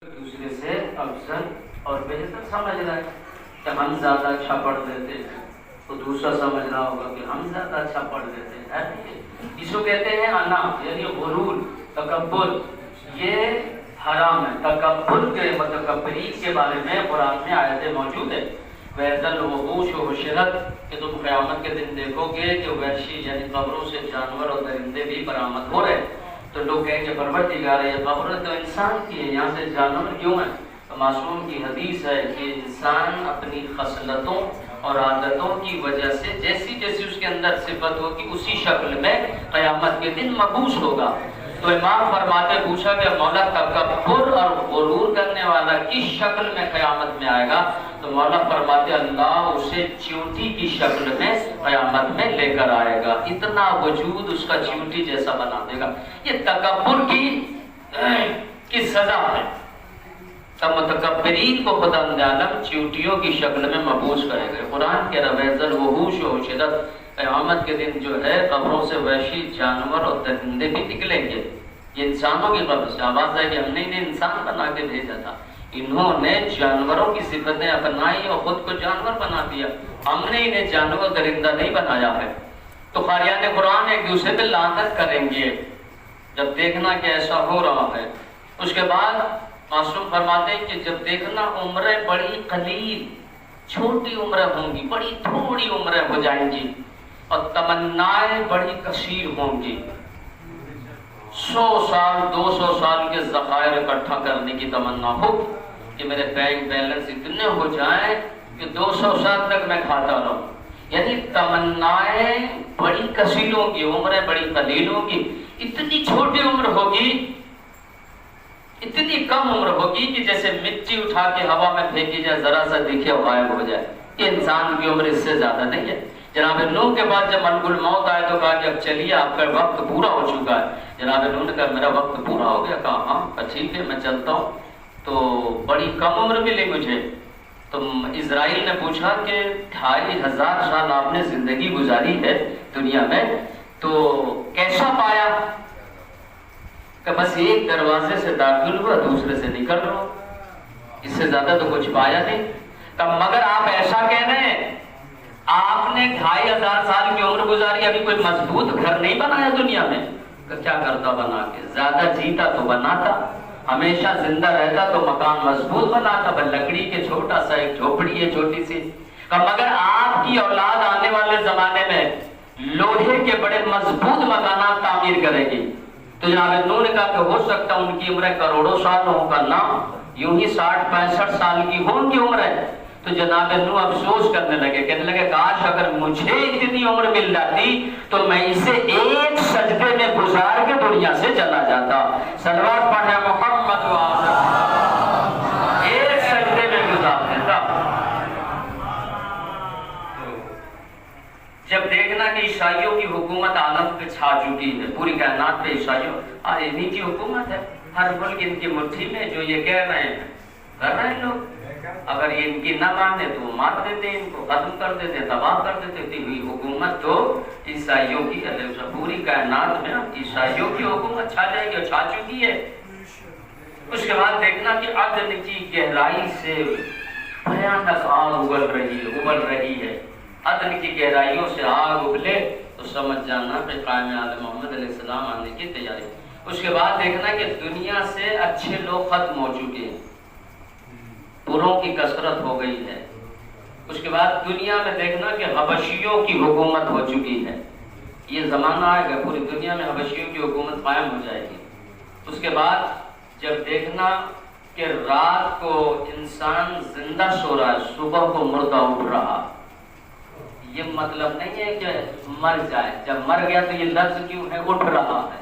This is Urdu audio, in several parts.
دوسرے سے افضل اور بہتر سمجھ رہا ہے کہ ہم زیادہ اچھا پڑھ دیتے ہیں تو دوسرا سمجھ رہا ہوگا کہ ہم زیادہ اچھا پڑھ دیتے ہیں. اس کو کہتے ہیں انا، یعنی غرور، تکبر. یہ حرام ہے. تکبر کے متکبرین کے بارے میں قرآن میں آیتیں موجود ہے. وَإِذَا الْوُحُوشُ حُشِرَتْ کہ تم قیامت کے دن دیکھو گے کہ وحشی یعنی قبروں سے جانور اور درندے بھی برآمد ہو رہے ہیں. تو لوگ کہیں کہ پروردگار یہ قبر تو انسان کی ہے، یہاں سے جانور کیوں ہیں؟ تو معصوم کی حدیث ہے کہ انسان اپنی خصلتوں اور عادتوں کی وجہ سے جیسی جیسی اس کے اندر صفت ہوگی اسی شکل میں قیامت کے دن مبعوث ہوگا. تو امام فرماتے پوچھا کہ مولا تکبر اور غرور کرنے والا کس شکل میں قیامت میں آئے گا؟ تو مولا فرماتے اللہ اسے چیونٹی کی شکل میں قیامت میں لے کر آئے گا. اتنا وجود اس کا چیونٹی جیسا بنا دے گا. یہ تکبر کی سزا ہے. تب متکبرین کو خدا عالم چیونٹیوں کی شکل میں مبعوث کرے گا. قرآن کے رویزل وحوش و شدت قیامت کے دن جو ہے قبروں سے وحشی جانور اور درندے بھی نکلیں گے. یہ انسانوں کی قبر سے آواز ہے کہ ہم نے انہیں انسان بنا کے بھیجا تھا، انہوں نے جانوروں کی صفتیں اپنائی اور خود کو جانور بنا دیا. ہم نے انہیں جانور درندہ نہیں بنایا ہے. تو قاریان قرآن ایک دوسرے پہ لعنت کریں گے جب دیکھنا کہ ایسا ہو رہا ہے. اس کے بعد معصوم فرماتے ہیں کہ جب دیکھنا عمریں بڑی قلیل چھوٹی عمریں ہوں گی، بڑی تھوڑی عمریں ہو جائیں گی اور تمنائیں بڑی کثیر ہوں گی. 100 سال 200 سال کے ذخائر اکٹھا کرنے کی تمنا ہو کہ میرے بینک بیلنس اتنے ہو جائیں کہ 200 سال تک میں کھاتا رہوں. یعنی تمنائیں بڑی کثیر ہوں گی، عمریں بڑی قلیل ہوں گی. اتنی چھوٹی عمر ہوگی، اتنی کم عمر ہوگی کہ جیسے مٹی اٹھا کے ہوا میں پھینکی جائے، ذرا سا دکھے غائب ہو جائے. یہ انسان کی عمر اس سے زیادہ نہیں ہے. جناب نوح کے بعد جب ملک الموت آئے تو کہا کہ اب چلیے آپ کا وقت پورا ہو چکا ہے. جناب نوح نے کہا میرا وقت پورا ہو گیا. کہا ہاں ٹھیک ہے میں چلتا ہوں. تو بڑی کم عمر ملی مجھے. تو اسرائیل نے پوچھا کہ 2500 سال آپ نے زندگی گزاری ہے دنیا میں، تو کیسا پایا؟ کہ بس ایک دروازے سے داخل ہوا دوسرے سے نکل رہا، اس سے زیادہ تو کچھ پایا نہیں. تب مگر آپ ایسا کہہ رہے ہیں آپ نے 2500 سال کی عمر گزاری، ابھی کوئی مضبوط گھر نہیں بنایا دنیا میں؟ کہ کیا کرتا بنا کے؟ زیادہ جیتا تو بناتا، ہمیشہ زندہ رہتا تو مکان مضبوط بناتا. بس لکڑی کے چھوٹا سا ایک جھوپڑی ہے چھوٹی سی. مگر آپ کی اولاد آنے والے زمانے میں لوہے کے بڑے مضبوط مکانات تعمیر کرے گی. تو جناب نوح نے کہا کہ ہو سکتا ان کی عمریں کروڑوں سال ہوں کا نام یوں ہی 60-65 سال کی ہو ان کی عمریں. تو جناب نوح افسوس کرنے لگے، کہنے لگے کاش اگر مجھے اتنی عمر مل جاتی تو میں اسے ایک سجدے میں گزار کے دنیا سے چلا جاتا. صلوات پڑھے محمد و ایک سجدے میں گزار دیتا. جب دیکھنا کہ عیسائیوں کی حکومت عالم پہ چھا چکی ہے، پوری کائنات پہ عیسائیوں انہی کی حکومت ہے. ہر ملک ان کی مٹھی میں، جو یہ کہہ رہے ہیں کر رہے ہیں لوگ. اگر یہ ان کی نہ مانتے تو وہ مار دیتے، ان کو ختم کر دیتے، تباہ کر دیتے. ہوئی حکومت تو عیسائیوں کی ہے. پوری کائنات میں عیسائیوں کی حکومت چھا جائے گی اور چھا چکی ہے. اس کے بعد دیکھنا کہ عدل کی گہرائی سے بھیانک آگ ابل رہی ہے. عدل کی گہرائیوں سے آگ ابلے تو سمجھ جانا کہ قائم عالم محمد علیہ السلام آنے کی تیاری. اس کے بعد دیکھنا کہ دنیا سے اچھے لوگ ختم ہو چکے ہیں، بروں کی کثرت ہو گئی ہے. اس کے بعد دنیا میں دیکھنا کہ حبشیوں کی حکومت ہو چکی ہے. یہ زمانہ آئے گا پوری دنیا میں حبشیوں کی حکومت قائم ہو جائے گی. اس کے بعد جب دیکھنا کہ رات کو انسان زندہ سو رہا ہے، صبح کو مردہ اٹھ رہا. یہ مطلب نہیں ہے کہ مر جائے، جب مر گیا تو یہ لفظ کیوں ہے اٹھ رہا ہے.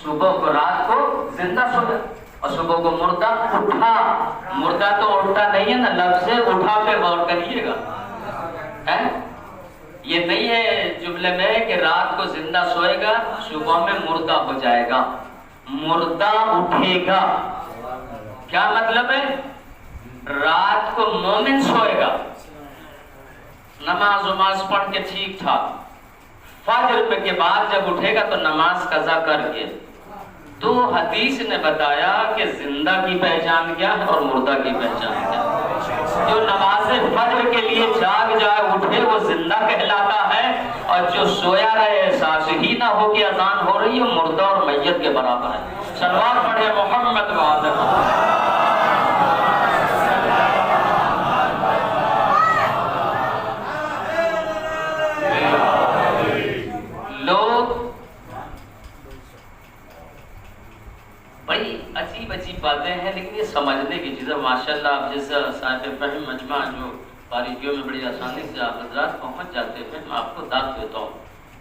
صبح کو رات کو زندہ سو رہا اور صبح کو مردہ اٹھا. مردہ تو اٹھتا نہیں ہے نا، لفظ سے اٹھا پہ غور کریے گا. یہ نہیں ہے جملے میں کہ رات کو زندہ سوئے گا صبح میں مردہ ہو جائے گا. مردہ اٹھے گا کیا مطلب ہے؟ رات کو مومن سوئے گا، نماز پڑھ کے ٹھیک ٹھاک، فجر کے بعد جب اٹھے گا تو نماز قضا کر کے تو حدیث نے بتایا کہ زندہ کی پہچان کیا ہے اور مردہ کی پہچان کیا ہے۔ جو نماز فجر کے لیے جاگ جائے اٹھے وہ زندہ کہلاتا ہے، اور جو سویا رہے احساس ہی نہ ہو کہ اذان ہو رہی ہے مردہ اور میت کے برابر ہے۔ صلوات پڑھے محمد وعلہ۔ لوگ بڑی عجیب باتیں ہیں لیکن یہ سمجھنے کی چیزیں ماشاءاللہ آپ جیسا صاحب فہم مجمع جو باریکیوں میں بڑی آسانی سے آپ حضرات پہنچ جاتے ہیں، میں آپ کو داد دیتا ہوں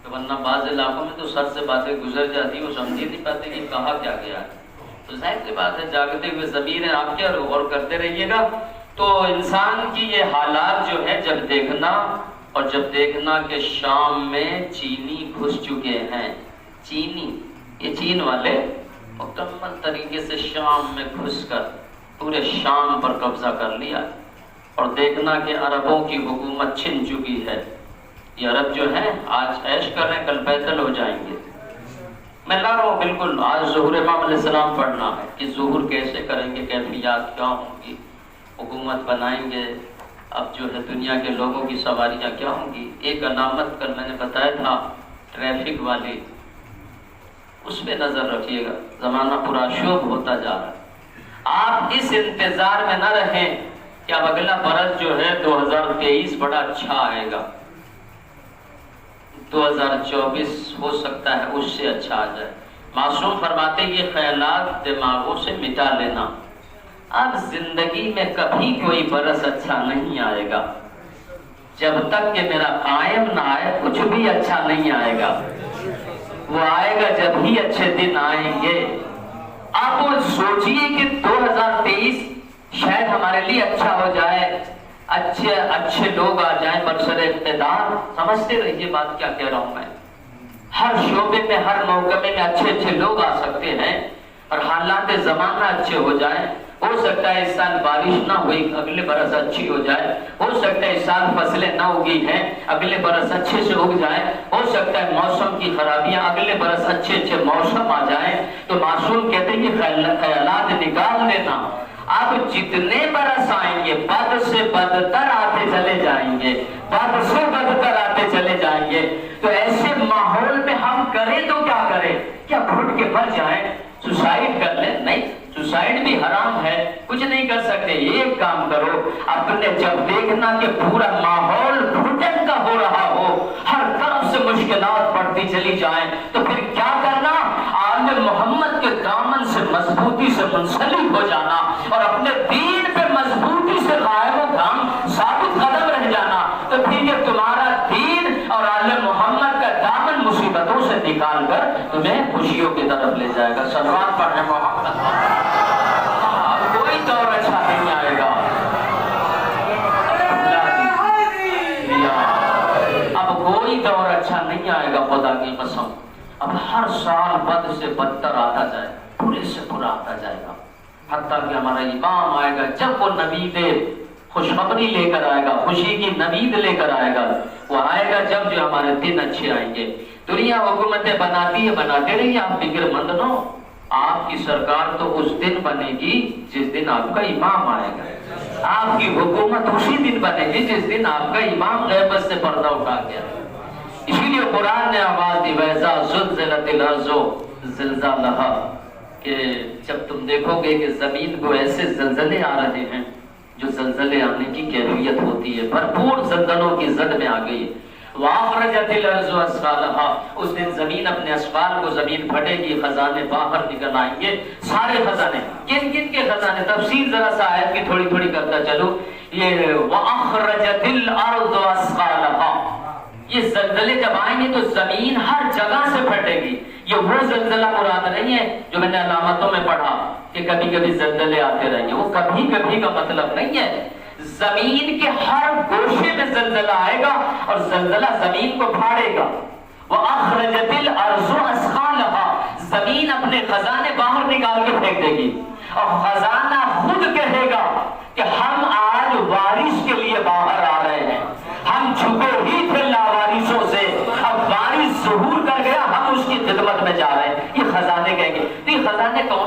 کہ ورنہ بعض علاقوں میں تو سر سے باتیں گزر جاتی ہیں، وہ سمجھ نہیں پاتے کہ کہا کیا گیا ہے۔ تو ظاہر سی بات ہے جاگتے ہوئے ضمیر ہے آپ کے، اور غور کرتے رہیے گا۔ تو انسان کی یہ حالات جو ہے جب دیکھنا کہ شام میں چینی گھس چکے ہیں، یہ چین والے مکمل طریقے سے شام میں گھس کر پورے شام پر قبضہ کر لیا، اور دیکھنا کہ عربوں کی حکومت چھن چکی ہے۔ یہ عرب جو ہیں آج عیش کر رہے ہیں، کل بیتل ہو جائیں گے۔ میں لا رہا ہوں بالکل، آج ظہور امام علیہ السلام پڑھنا ہے کہ ظہور کیسے کریں گے، کیفیات کیا ہوں گی، حکومت بنائیں گے، اب جو ہے دنیا کے لوگوں کی سواریاں کیا ہوں گی۔ ایک علامت کل میں نے بتایا تھا ٹریفک والی، اس پہ نظر رکھیے گا، زمانہ پورا شوب ہوتا جا رہا ہے۔ آپ اس انتظار میں نہ رہیں کہ اب اگلا برس جو ہے 2023 بڑا اچھا آئے گا، 2024 ہو سکتا ہے اس سے اچھا آ جائے۔ معصوم فرماتے یہ خیالات دماغوں سے مٹا لینا، اب زندگی میں کبھی کوئی برس اچھا نہیں آئے گا، جب تک کہ میرا قائم نہ آئے کچھ بھی اچھا نہیں آئے گا، وہ آئے گا جب ہی اچھے دن آئیں گے۔ آپ وہ سوچئے کہ 2023 شاید ہمارے لیے اچھا ہو جائے، اچھے لوگ آ جائیں برسر اقتدار۔ سمجھتے رہیے بات کیا کہہ رہا ہوں میں، ہر شعبے میں ہر محکمے میں اچھے لوگ آ سکتے ہیں، اور حالات زمانہ اچھے ہو جائیں۔ ہو سکتا ہے اس سال بارش نہ ہوئی، اگلے برس اچھی ہو جائے۔ ہو سکتا ہے اس سال فصلیں نہ اگی ہیں، اگلے برس اچھے سے اگ جائیں۔ ہو سکتا ہے موسم کی خرابیاں، اگلے برس اچھے موسم آ جائیں۔ تو معصوم کہتے ہیں کہ خیالات نکال دینا، اب جتنے برس آئیں گے بد سے بدتر آتے چلے جائیں گے، بد سے بدتر آتے چلے جائیں گے۔ تو ایسے ماحول میں ہم کریں تو کیا کریں؟ کیا گھٹ کے مر جائیں، سوسائڈ کر لیں؟ نہیں، سوسائڈ بھی حرام ہے، کچھ نہیں کر سکتے۔ ایک کام کرو، اپنے جب دیکھنا کہ پورا ماحول گھٹن کا ہو رہا ہو، ہر طرف سے مشکلات بڑھتی چلی جائیں، تو پھر کیا کرنا؟ آل محمد کے دامن سے مضبوطی سے منسلک ہو جانا، اور اپنے دین پہ مضبوطی سے قائم و دام ثابت قدم رہ جانا۔ تو پھر یہ تمہارا دین اور آل محمد کا دامن مصیبتوں سے نکال کر تمہیں خوشیوں کی طرف لے جائے گا۔ صلوات پڑھیں محمد۔ کوئی دور اچھا نہیں آئے گا، اب کوئی دور اچھا نہیں آئے گا، خدا کی قسم۔ اب ہر سال بد سے بدتر آتا جائے، برے سے برا آتا جائے گا، حتیٰ کہ ہمارا امام آئے گا جب وہ نوید خوشخبری لے کر آئے گا، خوشی کی نوید لے کر آئے گا، وہ آئے گا جب جو ہمارے دن اچھے آئیں گے۔ دنیا حکومتیں بناتی ہے، بناتے رہیے، آپ فکر مند نہ ہو۔ آپ کی سرکار تو اس دن بنے گی جس دن آپ کا امام آئے گا، آپ کی حکومت اسی دن بنے گی جس دن آپ کا امام غیبت سے پردہ اٹھا گیا۔ اسی لیے قرآن نے آواز دی وَإِذَا زُلْزِلَتِ الْأَرْضُ زِلْزَالَهَا، کہ جب تم دیکھو گے کہ زمین کو ایسے زلزلے آ رہے ہیں جو زلزلے آنے کی کیفیت ہوتی ہے، بھرپور زلزلوں کی زد میں آ گئی ہے۔ وَأَخْرَجَتِ الْأَرْضُ أَثْقَالَهَا، اس دن زمین اپنے اسفال کو زمین پھٹے گی، خزانے باہر نکل آئیں گے، سارے خزانے۔ کن کن کے خزانے؟ تفصیل ذرا سا آیت کی تھوڑی تھوڑی کرتا چلو۔ یہ وَأَخْرَجَتِ الْأَرْضُ أَثْقَالَهَا، یہ زلزلے جب آئیں گے تو زمین ہر جگہ سے پھٹے گی۔ یہ وہ زلزلہ مراد نہیں ہے جو میں نے علامتوں میں پڑھا کہ کبھی کبھی زلزلے آتے رہیں گے، وہ کبھی کبھی کا مطلب نہیں ہے۔ زمین کے ہر گوشے میں زلزلہ آئے گا اور زلزلہ زمین کو پھاڑے گا۔ وَأَخْرَجَتِ الْأَرْضُ أَثْقَالَهَا، زمین اپنے خزانے باہر نکال کے پھینک دے گی، اور خزانہ خود کہے گا کہ ہم آج بارش کے لیے باہر آ رہے ہیں، ہم چھپے ہی تھے لاوارثوں سے، اب بارش ظہور کر گیا، ہم اس کی خدمت میں جا رہے ہیں۔ یہ خزانے کہیں گے۔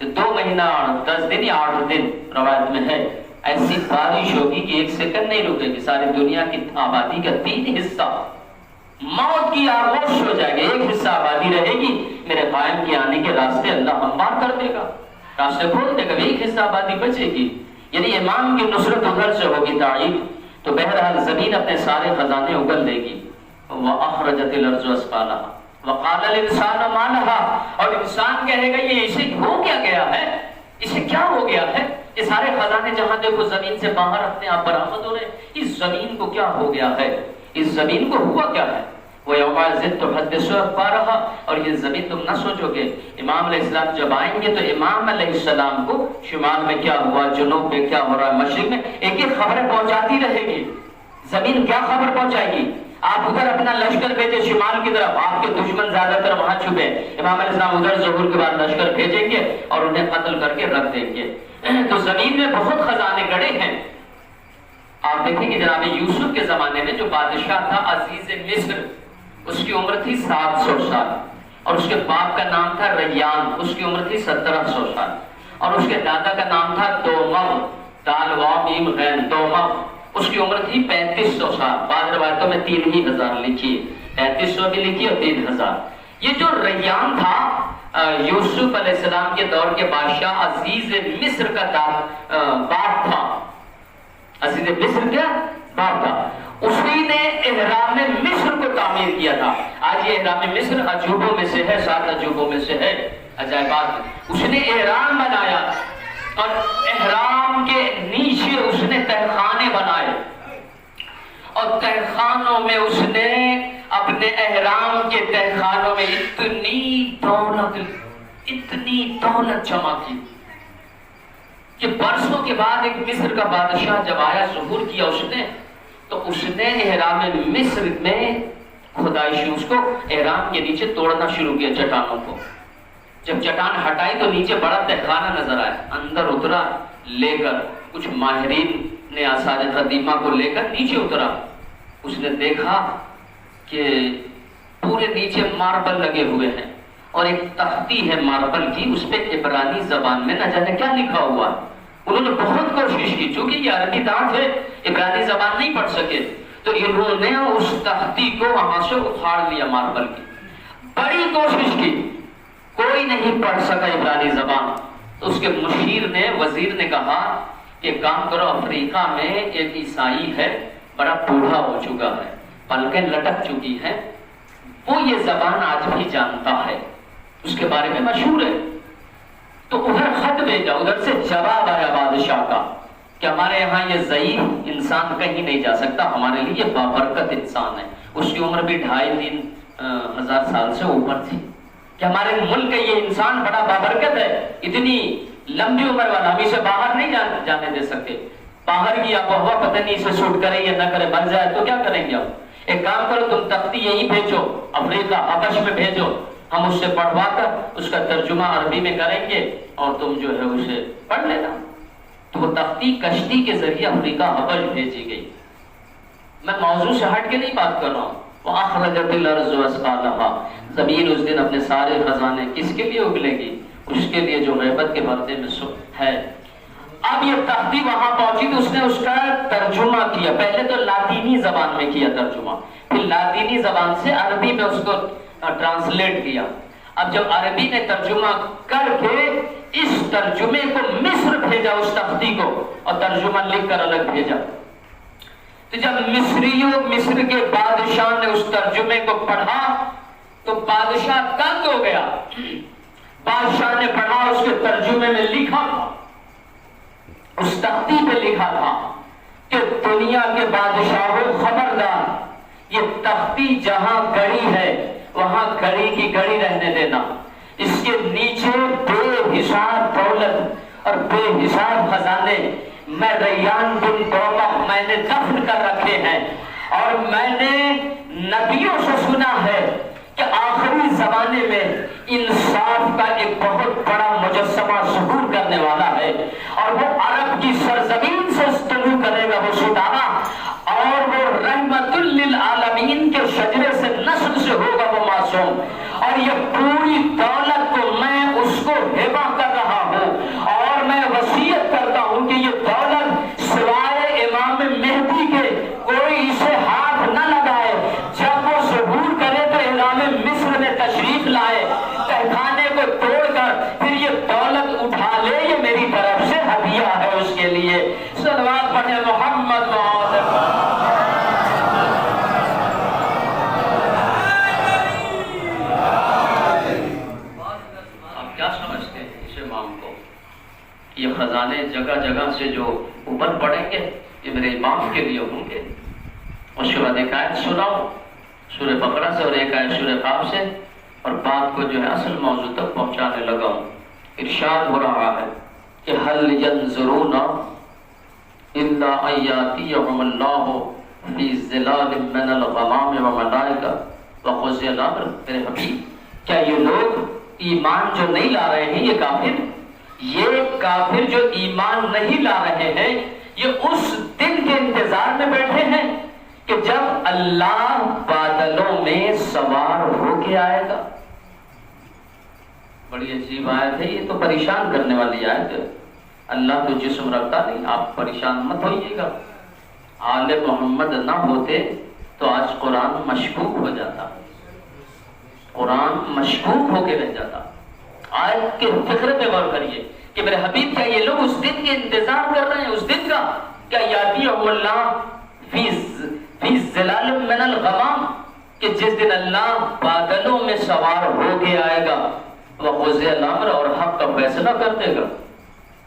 کہ 2 مہینہ اور 10 دن یا 8 دن روایت میں ہے ایسی بارش ہوگی کہ 1 سیکنڈ نہیں رکے گی، ساری دنیا کی آبادی کا 3 حصہ موت کی آغوش ہو جائے گا، 1 حصہ آبادی رہے گی، میرے قائم کے آنے کے راستے اللہ ہموار کر دے گا، راستے کھول دے گا، 1 حصہ آبادی بچے گی، یعنی امام کی نصرت ادھر سے ہوگی تعید۔ تو بہرحال زمین اپنے سارے خزانے اگل دے گی، وَأَخْرَجَتِ الْأَرْضُ أَثْقَالَهَا وَقَالَ الْإِنسَانُ مَا لَهَا، اور انسان کہے گا یہ اسے ہو کیا گیا ہے، اسے کیا ہو گیا ہے، یہ سارے خزانے جہاں دیکھو زمین سے باہر اپنے آپ برآمد ہو رہے ہیں، اس زمین کو کیا ہو گیا ہے، اس زمین کو ہوا کیا ہے، وَيَوْمَئِذٍ تُحَدِّثُ أَخْبَارَهَا، اور یہ زمین تم نہ سوچو گے امام علیہ السلام جب آئیں گے تو امام علیہ السلام کو شمال میں کیا ہوا، جنوب میں کیا ہو رہا ہے، مشرق میں ایک ایک خبریں پہنچاتی رہے گی۔ زمین کیا خبر پہنچائے گی، آپ ادھر اپنا لشکر بھیجے شمال کی طرف، آپ کے دشمن زیادہ تر وہاں چھپے، امام علیہ السلام ادھر ظہور کے بعد لشکر بھیجیں گے اور انہیں قتل کر کے رکھ دیں گے۔ تو زمین میں بہت خزانے گڑے ہیں۔ آپ دیکھیں کہ جناب یوسف کے زمانے میں جو بادشاہ تھا عزیز مصر، اس کی عمر تھی 700 سال، اور اس کے باپ کا نام تھا ریان، اس کی عمر تھی 1700 سال، اور اس کے دادا کا نام تھا دومغ، دال واو میم غین، دومغ، اس کی عمر تھی 3500 سال، بعض روایتوں میں 3000 لکھی ہے، 3500 بھی لکھی اور 3000۔ یہ جو ریان تھا یوسف علیہ السلام کے دور کے بادشاہ عزیز مصر کا باپ تھا، عزیز مصر کیا باپ تھا، اسی نے احرام مصر کو تعمیر کیا تھا۔ آج یہ احرام مصر عجوبوں میں سے ہے، 7 عجوبوں میں سے ہے، عجائبات۔ اس نے احرام بنایا اور احرام کے نیچے اس نے تہخانے بنائے، اور تہخانوں میں اس نے اپنے احرام کے تہخانوں میں اتنی دولت جمع کی کہ برسوں کے بعد ایک مصر کا بادشاہ جب آیا ظہور کیا اس نے، تو اس نے احرام مصر میں کھدائی اس کو احرام کے نیچے توڑنا شروع کیا چٹانوں کو۔ جب چٹان ہٹائی تو نیچے بڑا تہخانہ نظر آیا، اندر اترا لے کر، کچھ ماہرین نے آثار قدیمہ کو لے کر نیچے اترا، اس نے دیکھا کہ پورے نیچے ماربل لگے ہوئے ہیں اور ایک تختی ہے ماربل کی، اس پہ عبرانی زبان میں نہ جانے کیا لکھا ہوا ہے۔ انہوں نے بہت کوشش کی، چونکہ یہ عربی دان تھے، عبرانی زبان نہیں پڑھ سکے، تو انہوں نے اس تختی کو وہاں سے اکھاڑ لیا ماربل کی، بڑی کوشش کی، کوئی نہیں پڑھ سکا عبرانی زبان۔ تو اس کے مشیر نے، وزیر نے کہا کہ کام کرو، افریقہ میں ایک عیسائی ہے، بڑا بوڑھا ہو چکا ہے، پلکیں لٹک چکی ہیں، وہ یہ زبان آج بھی جانتا ہے، اس کے بارے میں مشہور ہے۔ تو ادھر خط بھیجا، ادھر سے جواب آیا بادشاہ کا کہ ہمارے یہاں یہ ضعیف انسان کہیں نہیں جا سکتا، ہمارے لیے بابرکت انسان ہے، اس کی عمر بھی 2500 ہزار سال سے اوپر تھی، کہ ہمارے ملک کا یہ انسان بڑا بابرکت ہے، اتنی لمبی عمر والا، ہم اسے باہر نہیں جانے دے سکتے، باہر کی آب و ہوا پتہ نہیں اسے سوٹ کرے یا نہ کرے، مر جائے تو کیا کریں گے ہم؟ ایک کام کرو، تم تختی یہیں بھیجو، افریقہ حبش میں بھیجو، ہم اس سے پڑھوا کر اس کا ترجمہ عربی میں کریں گے اور تم جو ہے اسے پڑھ لینا۔ تو وہ تختی کشتی کے ذریعے افریقہ حبش بھیجی گئی۔ میں موضوع سے ہٹ کے نہیں بات کر رہا ہوں، وَأَخْرَجَتِ الْأَرْضُ أَثْقَالَهَا، زمین اس دن اپنے سارے خزانے کس کے لیے اگلے گی؟ اس کے لیے جو غیبت کے پردے میں ہے۔ اب یہ تختی وہاں پہنچی تو اس نے اس کا ترجمہ کیا، پہلے تو لاطینی زبان میں کیا ترجمہ، پھر لاطینی زبان سے عربی میں اس کو ٹرانسلیٹ کیا۔ اب جب عربی نے ترجمہ کر کے اس ترجمے کو مصر بھیجا، اس تختی کو، اور ترجمہ لکھ کر الگ بھیجا، تو جب مصر کے بادشاہ نے اس ترجمے کو پڑھا تو بادشاہ تنگ ہو گیا۔ بادشاہ نے پڑھا، اس کے ترجمے میں لکھا تھا، اس تختی پہ لکھا تھا کہ دنیا کے بادشاہوں خبردار، یہ تختی جہاں گڑی ہے وہاں گڑی کی گڑی رہنے دینا، اس کے نیچے بے حساب دولت اور بے حساب خزانے میں ریان بن دومغ میں نے دفن کر رکھے ہیں، اور میں نے نبیوں سے سنا ہے کہ آخری زمانے میں انصاف کا ایک بہت بڑا مجسمہ ظہور کرنے والا ہے، اور وہ عرب کی سرزمین سے طلوع کرے گا وہ ستارہ، اور وہ رحمت للعالمین کے شجرے سے نسل سے ہوگا وہ معصوم، اور یہ پوری دولت کو میں اس کو ہبہ کر رہا ہوں۔ یہ خزانے جگہ جگہ سے جو اوپر پڑیں گے یہ میرے امام کے لیے ہوں گے. اور شروعات ایک آیت سناؤ سورہ بقرہ سے اور ایک آیت سورہ قاف سے، اور بات کو جو ہے اصل موضوع تک پہنچانے لگا ہوں. ارشاد ہو رہا ہے کہ هل ينظرون الا ان ياتيهم الله في ظلال من الغمام وملائکہ وقضی الامر. میرے حبیب کیا یہ لوگ ایمان جو نہیں لا رہے ہیں، یہ کافر جو ایمان نہیں لا رہے ہیں، یہ اس دن کے انتظار میں بیٹھے ہیں کہ جب اللہ بادلوں میں سوار ہو کے آئے گا. بڑی عجیب آیت ہے، یہ تو پریشان کرنے والی آیت ہے. اللہ تو جسم رکھتا نہیں، آپ پریشان مت ہوئیے گا. آل محمد نہ ہوتے تو آج قرآن مشکوک ہو جاتا، قرآن مشکوک ہو کے رہ جاتا. آیت کے فکر پہ غور کریے کہ میرے حبیب کیا یہ لوگ اس دن کے انتظار کر رہے ہیں؟ اس دن کا کیا یاتیہم اللہ فی ظلال من الغمام، کہ جس دن اللہ بادلوں میں سوار ہو کے آئے گا، وقضی الامر، اور حق کا فیصلہ کر دے گا.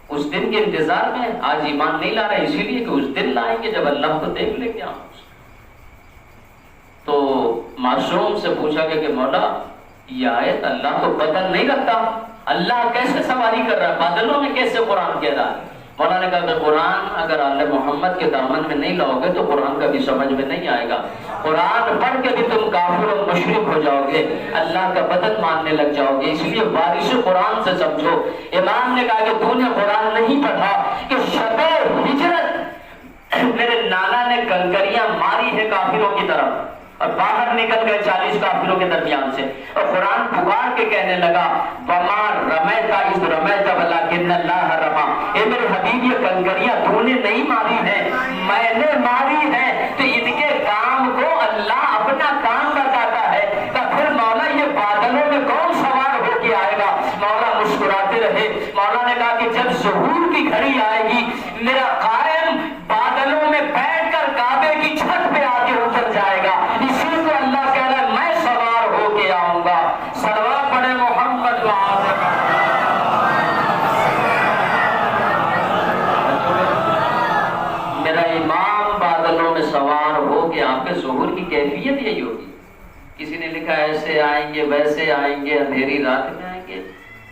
اس دن کے انتظار میں آج ایمان نہیں لا رہے، اسی لیے کہ اس دن لائیں گے جب اللہ کو دیکھ لیں گے. تو معصوم سے پوچھا گیا کہ مولا یہ آیت اللہ کو بدل نہیں رکھتا، اللہ کیسے سواری کر رہا ہے، بادلوں میں کیسے قرآن کہہ رہا ہے؟ مولا نے کہا کہ قرآن اگر آل محمد کے دامن میں نہیں لاؤ گے تو قرآن کا بھی سمجھ میں نہیں آئے گا. قرآن پڑھ کے بھی تم کافر و مشرک ہو جاؤ گے، اللہ کا بدن ماننے لگ جاؤ گے. اس لیے بارش قرآن سے سمجھو. امام نے کہا کہ تو نے قرآن نہیں پڑھا کہ شب ہجرت میرے نانا نے کنکریاں ماری ہے کافروں کی طرف اور باہر نکل گئے 40 کافروں کے درمیان سے، اور قرآن پکار کے کہنے لگا وما رمیت اذ رمیت ولکن اللہ رمی. اے میرے حبیب یہ کنکریاں تو نے نہیں ماری ہیں، میں نے ماری ہیں. تو ان کے کام کو اللہ اپنا کام بتاتا ہے. تو پھر مولا یہ بادلوں میں کون سوار ہو کے آئے گا؟ مولا مسکراتے رہے. مولا نے کہا کہ جب ظہور کی گھڑی آئے گی میرا قائم بادلوں میں بیٹھ کر کعبے کی چھت پہ آ کے اتر جائے گا. اسی کو اللہ کہہ رہا ہے میں سوار ہو کے آؤں گا. صلوات پڑھے محمد میرا امام بادلوں میں سوار ہو کے آپ کے ظہور کی کیفیت یہی ہوگی. کسی نے لکھا ایسے آئیں گے ویسے آئیں گے اندھیری رات میں آئیں گے.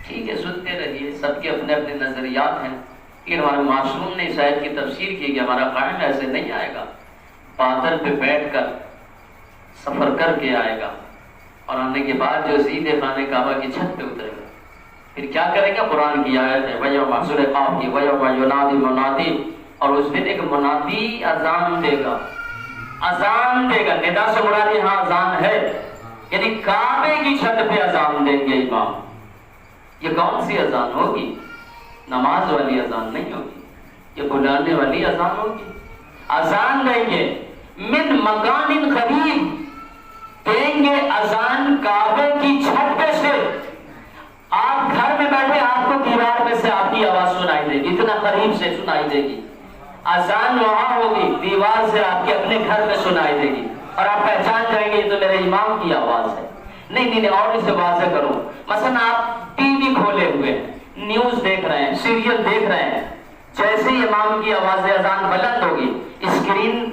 ٹھیک ہے سنتے رہیے، سب کے اپنے اپنے نظریات ہیں، لیکن ہمارے معصوم نے اس آیت کی تفسیر کی کہ ہمارا قائم ایسے نہیں آئے گا، بادل پہ بیٹھ کر سفر کر کے آئے گا اور آنے کے بعد جو زید خانہ کعبہ کی چھت پہ اترے گا. پھر کیا کرے گا؟ قرآن کی آیت ہے وَيَوْمَ سورہ قاف کی وَيَوْمَ يُنَادِ مُنَادٍ، اور اس دن ایک منادی اذان دے گا. اذان دے گا، ندا سے مراد یہاں اذان ہے، یعنی کعبے کی چھت پہ اذان دیں گے امام. یہ کون سی اذان ہوگی؟ نماز والی اذان نہیں ہوگی، یہ بلانے والی اذان ہوگی. اذان دیں گے من مکان قریب، دیں گے اذان کعبے کی چھت پہ سے. آپ گھر میں بیٹھے آپ کو دیوار میں سے آپ کی آواز سنائی دے گی، اتنا قریب سے سنائی دے گی. اذان وہاں ہوگی، دیوار سے آپ کے اپنے گھر میں سنائی دے گی اور آپ پہچان جائیں گے یہ تو میرے امام کی آواز ہے. نہیں اور اسے واضح کرو. مثلا آپ ٹی وی کھولے ہوئے ہیں، نیوز دیکھ رہے ہیں، سیریل دیکھ رہے ہیں، جیسے ہی امام کی آواز اذان بلند ہوگی اسکرین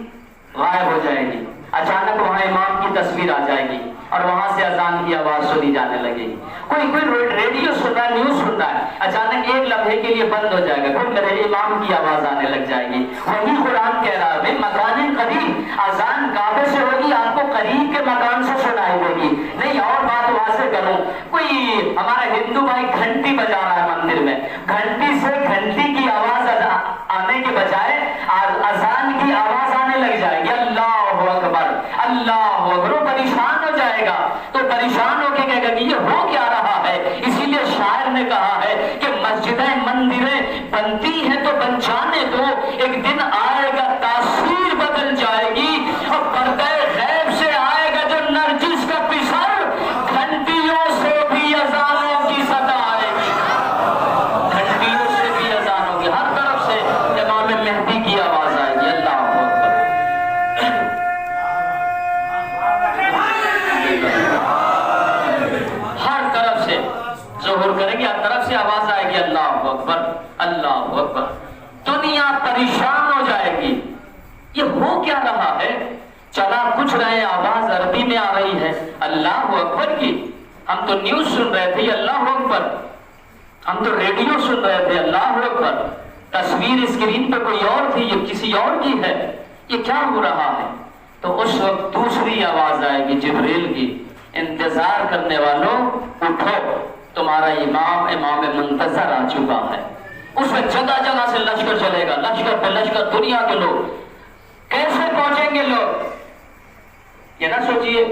غائب ہو جائے گی، اچانک وہاں امام کی تصویر آ جائے گی اور وہاں سے اذان کی آواز سنی جانے لگے گی. کوئی ریڈیو سن رہا ہے، نیوز سن رہا ہے، اچانک ایک لمحے کے لیے بند ہو جائے گا، پھر میرے امام کی آواز آنے لگ جائے گی. وہی قرآن کہہ رہا ہے مکان قریب، اذان کعبے سے ہوگی، آپ کو قریب کے مکان سے سنائی دے گی. نہیں اور بات واضح کروں، کوئی ہمارا ہندو بھائی گھنٹی بجا رہا ہے مندر میں، گھنٹی سے گھنٹی کی آواز آنے کے بجائے اذان کی آواز آنے لگ جائے گی، اللہ اکبر اللہ اکبر، وہ پریشان ہو جائے گا. تو پریشان ہو کے کہے گا کہ یہ ہو کیا رہا ہے. اسی لیے شاعر نے کہا ہے کہ مسجدیں مندریں بنتی ہیں تو بن جانے دو، ایک دن آئے گا تاثیر بدل جائے گی اور پردہ غیب سے آئے گا جو نرجس کا پسر، گھنٹیوں سے بھی اذانوں کی صدا آئے گی، گھنٹیوں سے بھی اذان ہوگی ہر طرف سے. امام اللہ اکبر، دنیا پریشان ہو جائے گی، یہ ہو کیا رہا ہے؟ چلا کچھ رہے، آواز عربی میں آ رہی ہے اللہ اکبر کی، ہم تو نیوز سن رہے تھے اللہ اکبر، ہم تو ریڈیو سن رہے تھے اللہ اکبر، تصویر اسکرین پہ کوئی اور تھی، یہ کسی اور کی ہے، یہ کیا ہو رہا ہے؟ تو اس وقت دوسری آواز آئے گی جبریل کی، انتظار کرنے والوں اٹھو، تمہارا امام منتظر آ چکا ہے۔ اس وقت جگہ جگہ سے لشکر چلے گا، لشکر پہ لشکر، دنیا کے لوگ۔ کیسے پہنچیں گے لوگ؟ یہ نہ سوچئے